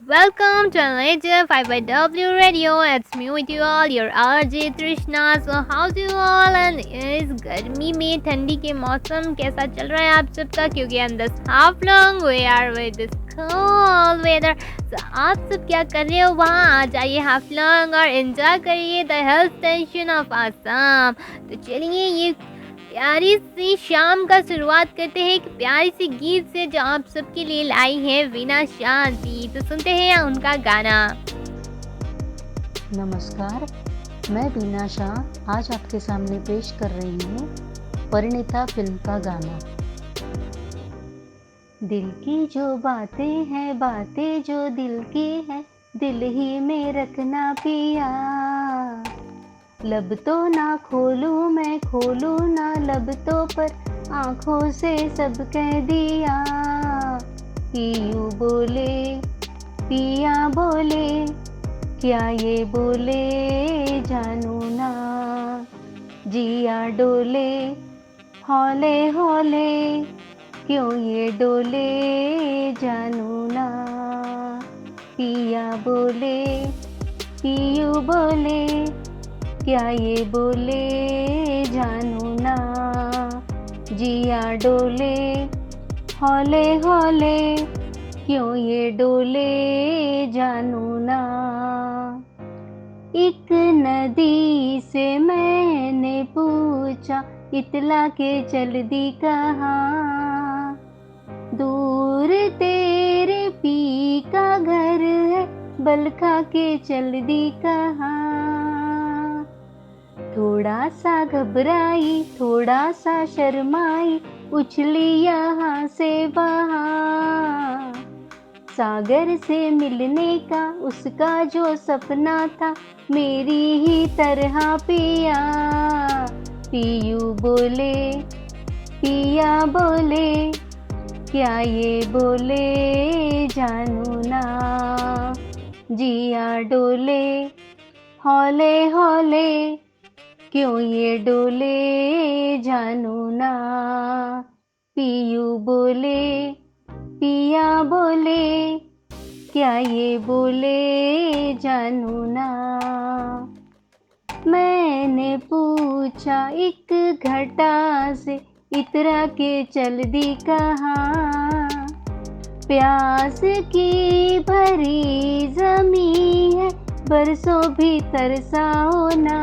Welcome to Native 5W Radio. It's me with you all, your RJ Trishna. So how's you all? And इस गर्मी में ठंडी के मौसम कैसा चल रहा है आप सबका? क्योंकि on this half long we are with this cold weather. So आप सब क्या कर रहे हो वहाँ? आ जाइए half long और enjoy करिए the hill station of Assam. तो चलिए ये प्यारी सी शाम का शुरुआत करते हैं एक प्यारी सी गीत से जो आप सबके लिए लाई है वीना शांति। तो सुनते हैं उनका गाना। नमस्कार, मैं बीना शाह आज आपके सामने पेश कर रही हूँ परिणीता फिल्म का गाना। दिल की जो बातें हैं, बातें जो दिल की हैं, दिल ही में रखना पिया। लब तो ना खोलूं मैं, खोलूं ना लब तो पर आँखों से सब कह दिया। पीयू बोले, पिया बोले, क्या ये बोले जानू ना। जिया डोले हौले हौले, क्यों ये डोले जानू ना। पिया बोले, पीयू बोले, क्या ये बोले जानू ना। जिया डोले हौले हौले, क्यों ये डोले जानू ना। एक नदी से मैंने पूछा, इतला के चल दी कहाँ। दूर तेरे पी का घर है, बलखा के चल दी कहाँ। थोड़ा सा घबराई, थोड़ा सा शर्माई, उछली यहाँ से वहाँ। सागर से मिलने का उसका जो सपना था, मेरी ही तरह पिया। पीयू बोले, पिया बोले, क्या ये बोले जानू ना। जिया डोले हौले हौले, क्यों ये डोले जानू ना। पीयू बोले, पिया बोले, क्या ये बोले जानू ना। मैंने पूछा एक घटा से, इतरा के चल दी कहाँ। प्यास की भरी ज़मीं है, बरसों भी तरसाओ ना।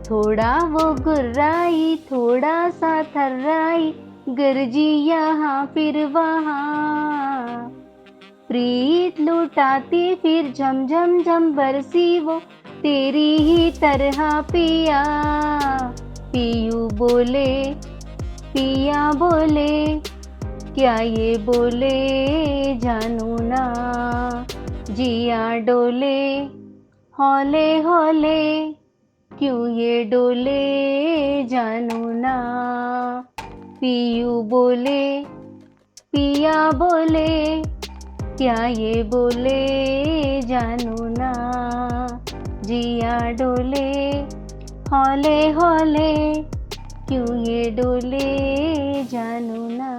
थोड़ा वो गुर्राई, थोड़ा सा थर्राई, गरजी यहाँ फिर वहाँ। प्रीत लुटाती फिर झम झम झम बरसी वो, तेरी ही तरह पिया। पीयू बोले, पिया बोले, क्या ये बोले जानू ना। जिया डोले हौले हौले, क्यों ये डोले जानू ना। पीयू बोले, पिया बोले, क्या ये बोले जानू ना। जिया डोले हौले हौले, क्यों ये डोले जानू ना।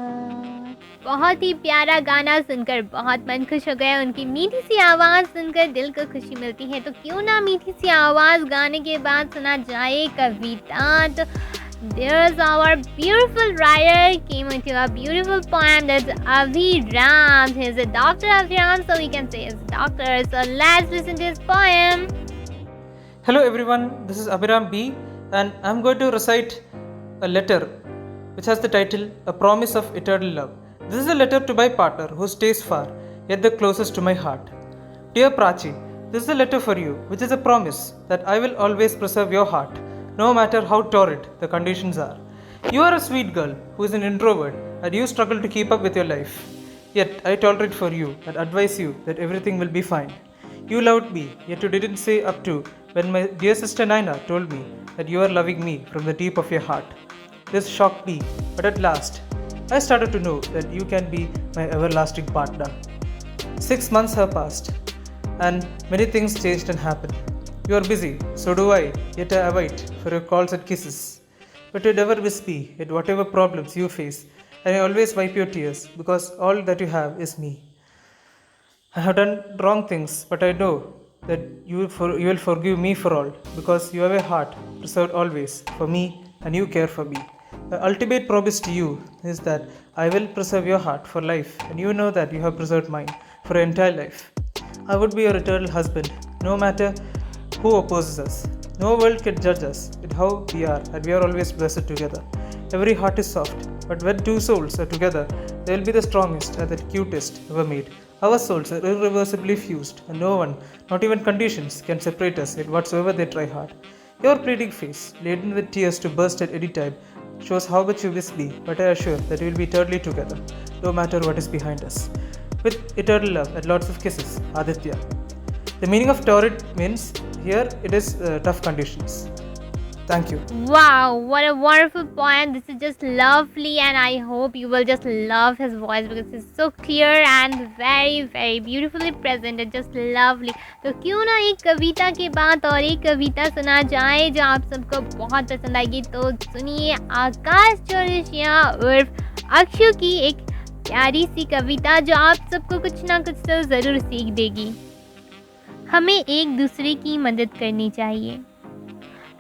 बहुत ही प्यारा गाना सुनकर बहुत मन खुश हो गया। उनकी मीठी सी आवाज़ सुनकर दिल को खुशी मिलती है। तो क्यों ना मीठी सी आवाज़ गाने के बाद सुना जाए कविता। तो there's our beautiful writer came with a beautiful poem that's Abhiram. He's a Dr. Abhiram, so we can say he's a doctor. So let's listen to his poem. Hello everyone, this is Abhiram B and I'm going to recite a letter which has the title A Promise of Eternal Love. This is a letter to my partner who stays far, yet the closest to my heart. Dear Prachi, this is a letter for you, which is a promise that I will always preserve your heart, no matter how torrid the conditions are. You are a sweet girl who is an introvert and you struggle to keep up with your life. Yet I tolerate for you and advise you that everything will be fine. You loved me, yet you didn't say up to when my dear sister Naina told me that you are loving me from the deep of your heart. This shocked me, but at last, I started to know that you can be my everlasting partner. 6 months have passed, and many things changed and happened. You are busy, so do I, yet I await for your calls and kisses. But you never miss me in whatever problems you face, and I always wipe your tears because all that you have is me. I have done wrong things, but I know that you will forgive me for all, because you have a heart preserved always for me and you care for me. The ultimate promise to you is that I will preserve your heart for life, and you know that you have preserved mine for your entire life. I would be your eternal husband, no matter who opposes us. No world can judge us with how we are, and we are always blessed together. Every heart is soft, but when two souls are together, they will be the strongest and the cutest ever made. Our souls are irreversibly fused, and no one, not even conditions, can separate us in whatsoever they try hard. Your pleading face, laden with tears to burst at any time, shows how much you miss me, but I assure that we will be eternally together, no matter what is behind us. With eternal love and lots of kisses, Aditya. The meaning of torrid means here it is tough conditions. Thank you. Wow, what a wonderful poem. This is just lovely, and I hope you will just love his voice because it's so clear and very very beautifully presented. Just lovely. तो क्यों ना एक कविता के बाद और एक कविता सुना जाए जो आप सबको बहुत पसंद आएगी। तो सुनिए आकाश चौरसिया उर्फ अक्षु की एक प्यारी सी कविता जो आप सबको कुछ ना कुछ तो ज़रूर सीख देगी। हमें एक दूसरे की मदद करनी चाहिए।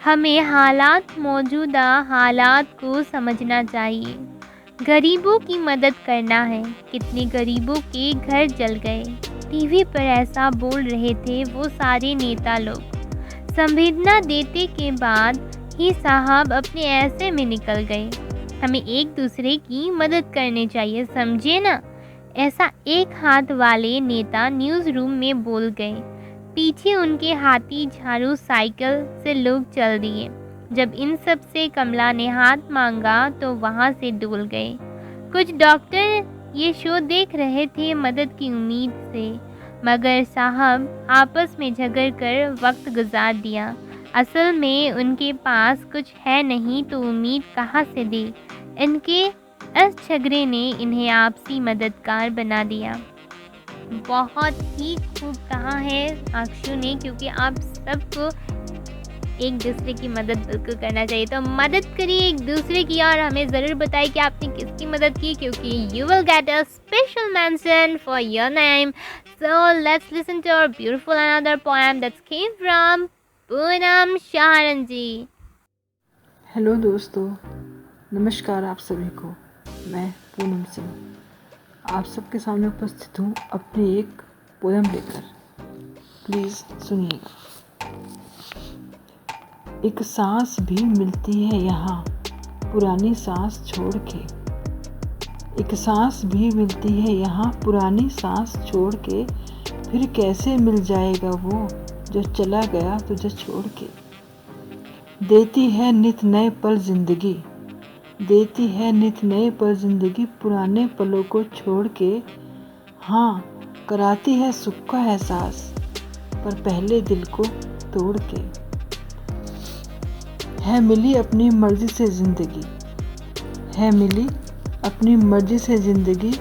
हमें मौजूदा हालात को समझना चाहिए। गरीबों की मदद करना है। कितने गरीबों के घर जल गए। टीवी पर ऐसा बोल रहे थे वो सारे नेता लोग। संवेदना देते के बाद ही साहब अपने ऐसे में निकल गए। हमें एक दूसरे की मदद करनी चाहिए, समझे ना। ऐसा एक हाथ वाले नेता न्यूज़ रूम में बोल गए। पीछे उनके हाथी झाड़ू साइकिल से लोग चल दिए। जब इन सब से कमला ने हाथ मांगा तो वहाँ से डोल गए। कुछ डॉक्टर ये शो देख रहे थे मदद की उम्मीद से, मगर साहब आपस में झगड़ कर वक्त गुजार दिया। असल में उनके पास कुछ है नहीं तो उम्मीद कहाँ से दे। इनके इस झगड़े ने इन्हें आपसी मददगार बना दिया। बहुत ही खूब कहा है अक्षु ने, क्योंकि आप सबको एक दूसरे की मदद बिल्कुल करना चाहिए। तो मदद करिए एक दूसरे की और हमें ज़रूर बताइए कि आपने किसकी मदद की, क्योंकि you will get a special mention for your name. So let's listen to our beautiful another poem that's came from Poonam Shahran ji. Hello दोस्तों, नमस्कार आप सभी को। मैं पूनम सिंह आप सबके सामने उपस्थित हूँ अपनी एक पोयम लेकर। प्लीज़ सुनिएगा। एक सांस भी मिलती है यहाँ पुरानी सांस छोड़ के। एक सांस भी मिलती है यहाँ पुरानी सांस छोड़ के। फिर कैसे मिल जाएगा वो जो चला गया तुझे छोड़ के। देती है नित नए पल जिंदगी, देती है नित नए पल जिंदगी पुराने पलों को छोड़ के। हाँ, कराती है सुख का एहसास पर पहले दिल को तोड़ के। है मिली अपनी मर्जी से ज़िंदगी, है मिली अपनी मर्जी से ज़िंदगी,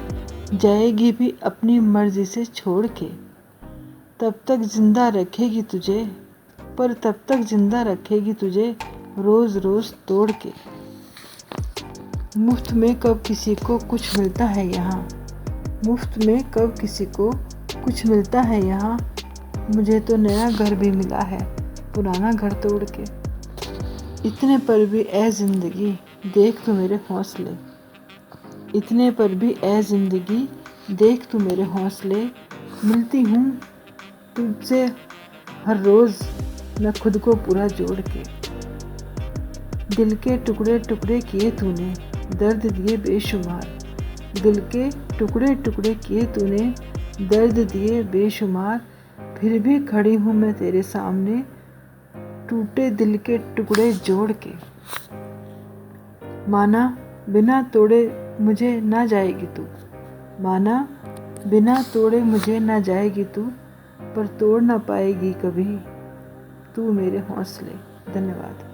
जाएगी भी अपनी मर्जी से छोड़ के। तब तक जिंदा रखेगी तुझे, पर तब तक जिंदा रखेगी तुझे रोज़ रोज़ तोड़ के। मुफ्त में कब किसी को कुछ मिलता है यहाँ, मुफ्त में कब किसी को कुछ मिलता है यहाँ। मुझे तो नया घर भी मिला है पुराना घर तोड़ के। इतने पर भी ए ज़िंदगी देख तू मेरे हौसले, इतने पर भी ए ज़िंदगी देख तू मेरे हौसले। मिलती हूँ तुझसे हर रोज़ मैं खुद को पूरा जोड़ के। दिल के टुकड़े टुकड़े किए तूने, दर्द दिए बेशुमार। दिल के टुकड़े टुकड़े किए तूने, दर्द दिए बेशुमार। फिर भी खड़ी हूँ मैं तेरे सामने टूटे दिल के टुकड़े जोड़ के। माना बिना तोड़े मुझे ना जाएगी तू, माना बिना तोड़े मुझे ना जाएगी तू, पर तोड़ ना पाएगी कभी तू मेरे हौसले। धन्यवाद।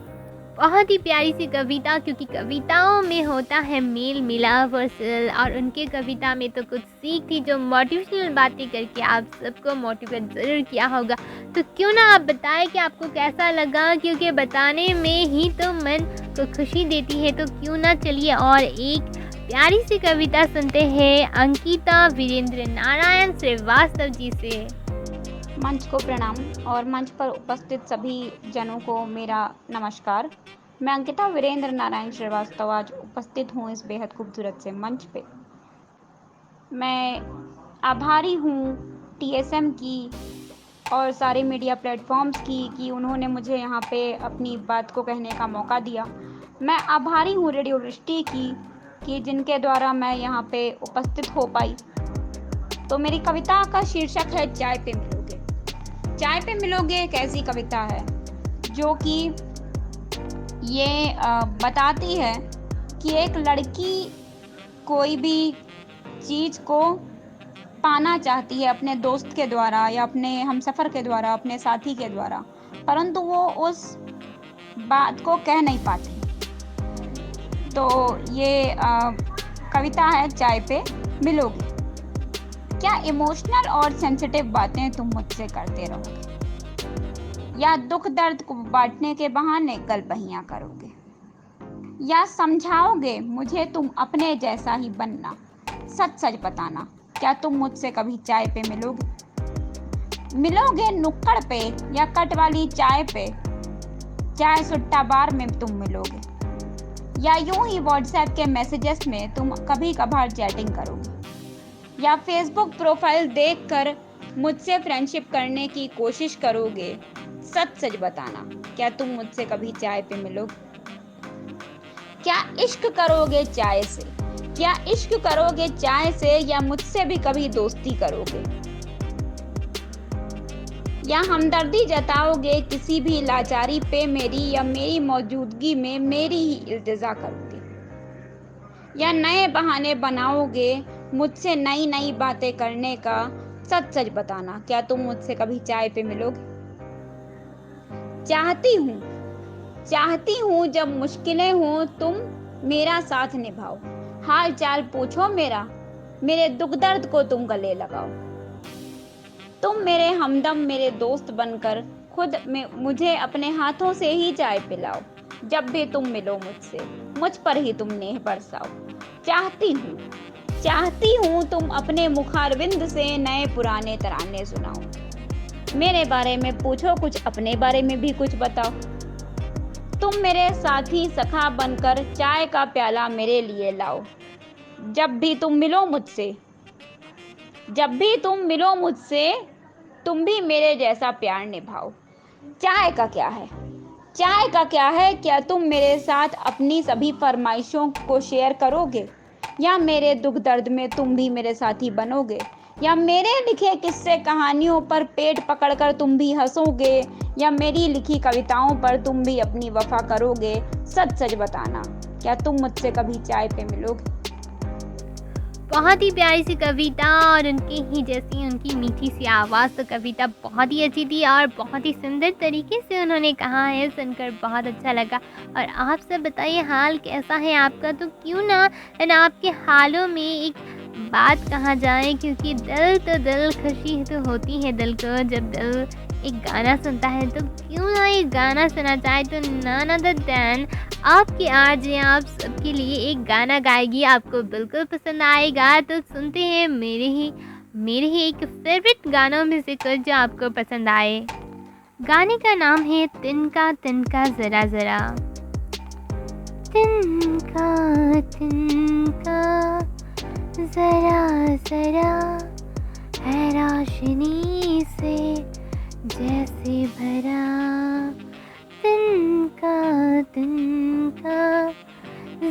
बहुत ही प्यारी सी कविता, क्योंकि कविताओं में होता है मेल मिलाप और उनके कविता में तो कुछ सीख थी जो मोटिवेशनल बातें करके आप सबको मोटिवेट ज़रूर किया होगा। तो क्यों ना आप बताएं कि आपको कैसा लगा, क्योंकि बताने में ही तो मन को खुशी देती है। तो क्यों ना चलिए और एक प्यारी सी कविता सुनते हैं अंकिता वीरेंद्र नारायण श्रीवास्तव जी से। मंच को प्रणाम और मंच पर उपस्थित सभी जनों को मेरा नमस्कार। मैं अंकिता वीरेंद्र नारायण श्रीवास्तव आज उपस्थित हूँ इस बेहद खूबसूरत से मंच पे। मैं आभारी हूँ टीएसएम की और सारे मीडिया प्लेटफॉर्म्स की कि उन्होंने मुझे यहाँ पे अपनी बात को कहने का मौका दिया। मैं आभारी हूँ रेडियो वृष्टि की कि जिनके द्वारा मैं यहाँ पे उपस्थित हो पाई। तो मेरी कविता का शीर्षक है चाय पे मिलोगे। चाय पे मिलोगे एक ऐसी कविता है जो कि ये बताती है कि एक लड़की कोई भी चीज़ को पाना चाहती है अपने दोस्त के द्वारा या अपने हमसफ़र के द्वारा, अपने साथी के द्वारा, परंतु वो उस बात को कह नहीं पाती। तो ये कविता है चाय पे मिलोगे। क्या इमोशनल और सेंसिटिव बातें तुम मुझसे करते रहोगे, या दुख दर्द को बांटने के बहाने गलबहियां करोगे, या समझाओगे मुझे तुम अपने जैसा ही बनना। सच सच बताना, क्या तुम मुझसे कभी चाय पे मिलोगे नुक्कड़ पे या कट वाली चाय पे, चाय सुट्टा बार में तुम मिलोगे, या यूं ही व्हाट्सएप के मैसेजेस में तुम कभी कभार चैटिंग करोगे, या फेसबुक प्रोफाइल देखकर मुझसे फ्रेंडशिप करने की कोशिश करोगे। सच सच बताना, क्या तुम मुझसे कभी चाय पे मिलोगे? क्या इश्क करोगे चाय से, क्या इश्क करोगे चाय से, या मुझसे भी कभी दोस्ती करोगे, या हमदर्दी जताओगे किसी भी लाचारी पे मेरी, या मेरी मौजूदगी में मेरी ही इल्तिजा करोगे, या नए बहाने बनाओगे मुझसे नई नई बातें करने का। सच सच बताना, क्या तुम मुझसे कभी चाय पे मिलोगे? चाहती हूँ जब मुश्किलें हों तुम मेरा साथ निभाओ, हाल चाल पूछो मेरा, मेरे दुख दर्द को तुम गले लगाओ। तुम मेरे हमदम, मेरे दोस्त बनकर खुद में मुझे अपने हाथों से ही चाय पिलाओ। जब भी तुम मिलो मुझसे, मुझ पर ही तुम नेह बरसाओ। चाहती हूँ तुम अपने मुखारविंद से नए पुराने तराने सुनाओ। मेरे बारे में पूछो कुछ, अपने बारे में भी कुछ बताओ। तुम मेरे साथी सखा बनकर चाय का प्याला मेरे लिए लाओ। जब भी तुम मिलो मुझसे तुम भी मेरे जैसा प्यार निभाओ। चाय का क्या है, क्या तुम मेरे साथ अपनी सभी फरमाइशों को शेयर करोगे, या मेरे दुख दर्द में तुम भी मेरे साथी बनोगे, या मेरे लिखे किस्से कहानियों पर पेट पकड़कर तुम भी हंसोगे, या मेरी लिखी कविताओं पर तुम भी अपनी वफा करोगे। सच सच बताना, क्या तुम मुझसे कभी चाय पे मिलोगे? बहुत ही प्यारी सी कविता और उनकी ही जैसी उनकी मीठी सी आवाज़। तो कविता बहुत ही अच्छी थी और बहुत ही सुंदर तरीके से उन्होंने कहा है, सुनकर बहुत अच्छा लगा। और आप सब बताइए हाल कैसा है आपका, तो क्यों ना आपके हालों में एक बात कहा जाए, क्योंकि दिल खुशी तो होती है दिल को जब दिल एक गाना सुनता है। तो क्यों ना एक गाना सुना चाहे, तो नन अदर देन आपकी आरजे आप सबके लिए एक गाना गाएगी, आपको बिल्कुल पसंद आएगा। तो सुनते हैं मेरे ही एक फेवरेट गानों में से कुछ जो आपको पसंद आए। गाने का नाम है तिनका तिनका जरा जरा। तिनका तिनका जरा जरा है रोशनी से जैसे भरा। तिनका तिनका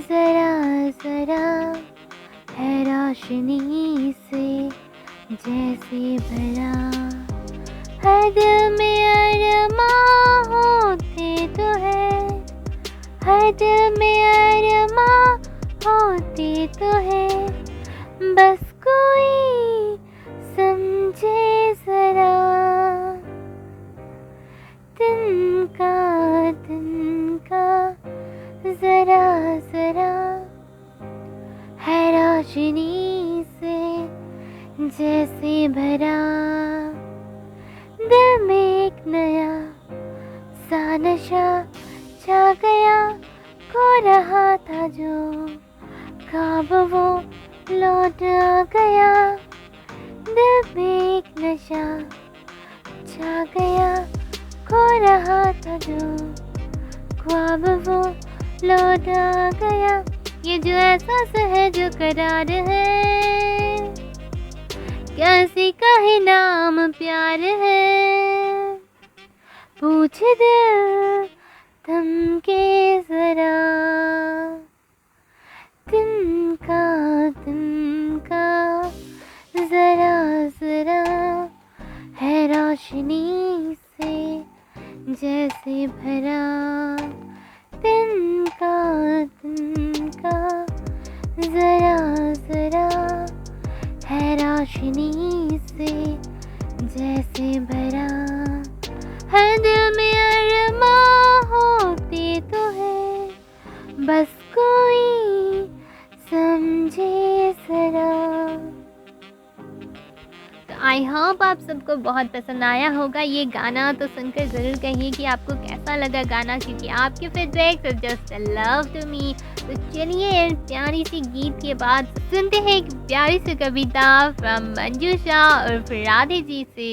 जरा जरा है रोशनी से जैसे भरा। हर दिल में अरमां होते तो है, हर दिल में अरमां होते तो है, बस कोई समझे जरा। तिनका तिनका जरा जरा है रोशनी से जैसे भरा। दिल में एक नया सा नशा छा गया, खो रहा था जो ख्वाब वो लौट आ गया, दिल में एक नशा छा गया, खो रहा था जो ख्वाब वो लौट आ गया। ये जो एहसास है जो करार है, कैसी कहे नाम प्यार है। पूछ दिल थम के जरा, तिनका तिनका जरा जरा है रोशनी से जैसे भरा। तिनका तिनका जरा जरा है रोशनी से जैसे भरा। हर दिल में अरमां होते तो है, बस कोई समझे जरा। तो आई होप आप सबको बहुत पसंद आया होगा ये गाना। तो सुनकर ज़रूर कहिए कि आपको कैसा लगा गाना, क्योंकि आपके feedback is just a love to me. तो चलिए इस प्यारी सी गीत के बाद सुनते हैं एक प्यारी सी कविता फ्रॉम मंजूषा और राधे जी से।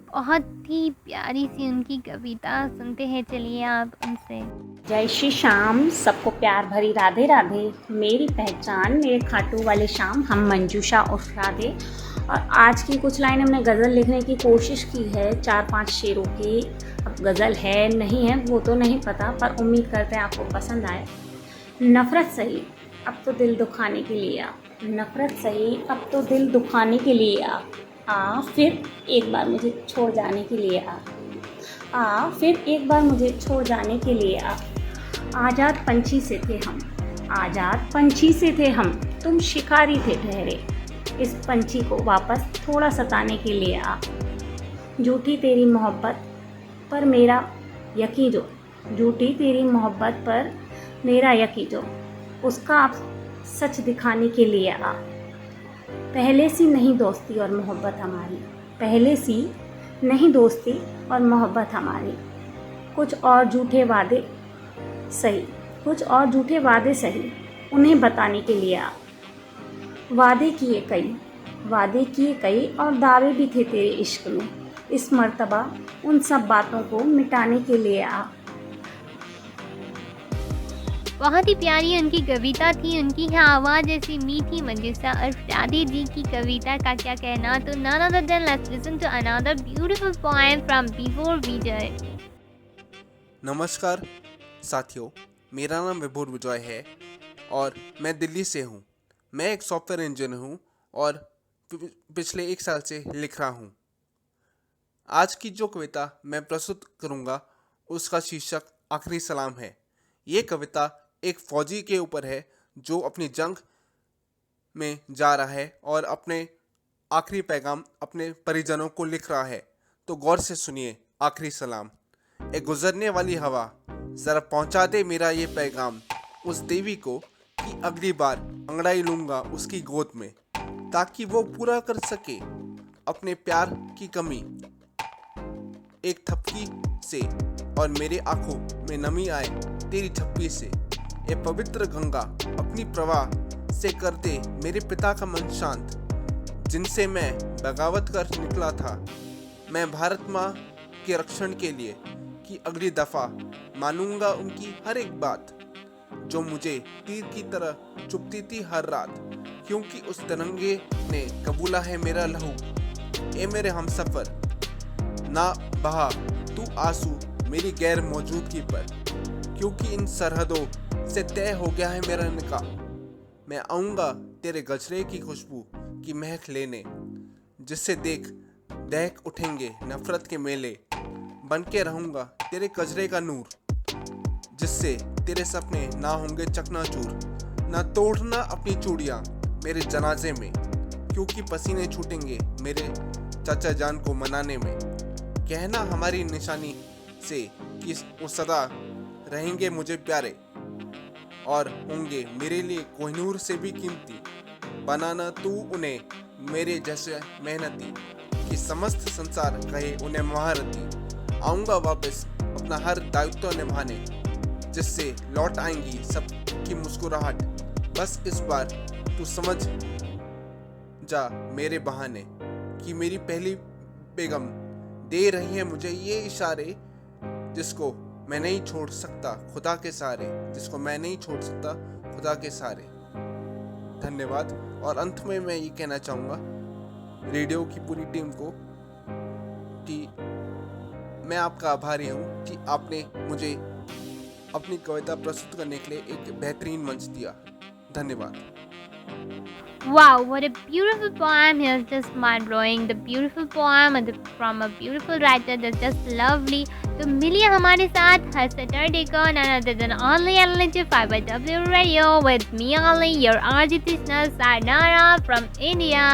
बहुत ही प्यारी सी उनकी कविता सुनते हैं, चलिए आप उनसे। जय श्री श्याम, सबको प्यार भरी राधे राधे। मेरी पहचान मेरे खाटू वाले श्याम, हम मंजूषा और राधे। और आज की कुछ लाइन हमने गज़ल लिखने की कोशिश की है, 4-5 शेरों की। अब गज़ल है नहीं है वो तो नहीं पता, पर उम्मीद करते हैं आपको पसंद आए। नफ़रत सही अब तो दिल दुखाने के लिए आ, नफ़रत सही अब तो दिल दुखाने के लिए आ फिर एक बार मुझे छोड़ जाने के लिए आ फिर एक बार मुझे छोड़ जाने के लिए आज़ाद पंछी से थे हम, आज़ाद पंछी से थे हम, तुम शिकारी थे ठहरे, इस पंछी को वापस थोड़ा सताने के लिए आ। झूठी तेरी मोहब्बत पर मेरा यकीन जो, झूठी तेरी मोहब्बत पर मेरा यकीन जो, उसका आप सच दिखाने के लिए आ। पहले सी नहीं दोस्ती और मोहब्बत हमारी, पहले सी नहीं दोस्ती और मोहब्बत हमारी। कुछ और झूठे वादे सही, कुछ और झूठे वादे सही, उन्हें बताने के लिए आ। वादे किए कई और दावे भी थे तेरे इश्क में, इस मर्तबा उन सब बातों को मिटाने के लिए आ। बहुत ही प्यारी उनकी कविता थी, उनकी है आवाज़ ऐसी मीठी। मंजूषा और राधे जी की कविता का क्या कहना। तो none other than let's listen to another beautiful poem from Before Vijay। नमस्कार साथियों, मेरा नाम विभोर विजय है और मैं दिल्ली से हूँ। मैं एक सॉफ्टवेयर इंजीनियर हूँ और पिछले 1 साल से लिख रहा हूँ। आज की जो कविता मैं प्रस्तुत करूँगा उसका शीर्षक आखिरी सलाम है। ये कविता एक फौजी के ऊपर है जो अपनी जंग में जा रहा है और अपने आखिरी पैगाम अपने परिजनों को लिख रहा है। तो गौर से सुनिए आखिरी सलाम। एक गुजरने वाली हवा, ज़रा पहुंचा दे मेरा ये पैगाम उस देवी को कि अगली बार अंगड़ाई लूँगा उसकी गोद में, ताकि वो पूरा कर सके अपने प्यार की कमी। एक थपकी से और मेरे आंखों में नमी आए तेरी झप्पी से। ये पवित्र गंगा अपनी प्रवाह से कर दे मेरे पिता का मन शांत, जिनसे मैं बगावत कर निकला था मैं भारत माँ के रक्षण के लिए, कि अगली दफ़ा मानूंगा उनकी हर एक बात जो मुझे तीर की तरह चुभती थी हर रात, क्योंकि उस तिरंगे ने कबूला है मेरा लहू। ए मेरे हमसफ़र ना बहा तू आंसू मेरी गैर मौजूदगी पर, क्योंकि इन सरहदों से तय हो गया है मेरा निकाह। मैं आऊँगा तेरे गजरे की खुशबू की महक लेने, जिससे देख दहक उठेंगे नफरत के मेले। बन के रहूँगा तेरे गजरे का नूर, जिससे तेरे सपने ना होंगे चकनाचूर। ना तोड़ना अपनी चूड़ियाँ मेरे जनाजे में, क्योंकि पसीने छूटेंगे मेरे चाचा जान को मनाने में। कहना हमारी निशानी से कि वो सदा रहेंगे मुझे प्यारे और होंगे मेरे लिए कोहिनूर से भी कीमती। बनाना तू उन्हें मेरे जैसे मेहनती, कि समस्त संसार कहे उन्हें महारथी। आऊँगा वापस अपना हर दायित्व निभाने, जिससे लौट आएंगी सबकी मुस्कुराहट। बस इस बार तू समझ जा मेरे बहाने कि मेरी पहली बेगम दे रही है मुझे ये इशारे, जिसको मैं नहीं छोड़ सकता खुदा के सहारे, जिसको मैं नहीं छोड़ सकता खुदा के सहारे। धन्यवाद। और अंत में मैं ये कहना चाहूँगा रेडियो की पूरी टीम को कि मैं आपका आभारी हूँ कि आपने मुझे अपनी कविता प्रस्तुत करने के लिए एक बेहतरीन मंच दिया। धन्यवाद। Wow, what a beautiful poem. It's just mind blowing. The beautiful poem from a beautiful writer. That's just lovely. तो मिलिए हमारे साथ हर सैटरडे को none other than only LNG 5W Radio with me only, your RJ Trishna Sayonara from India.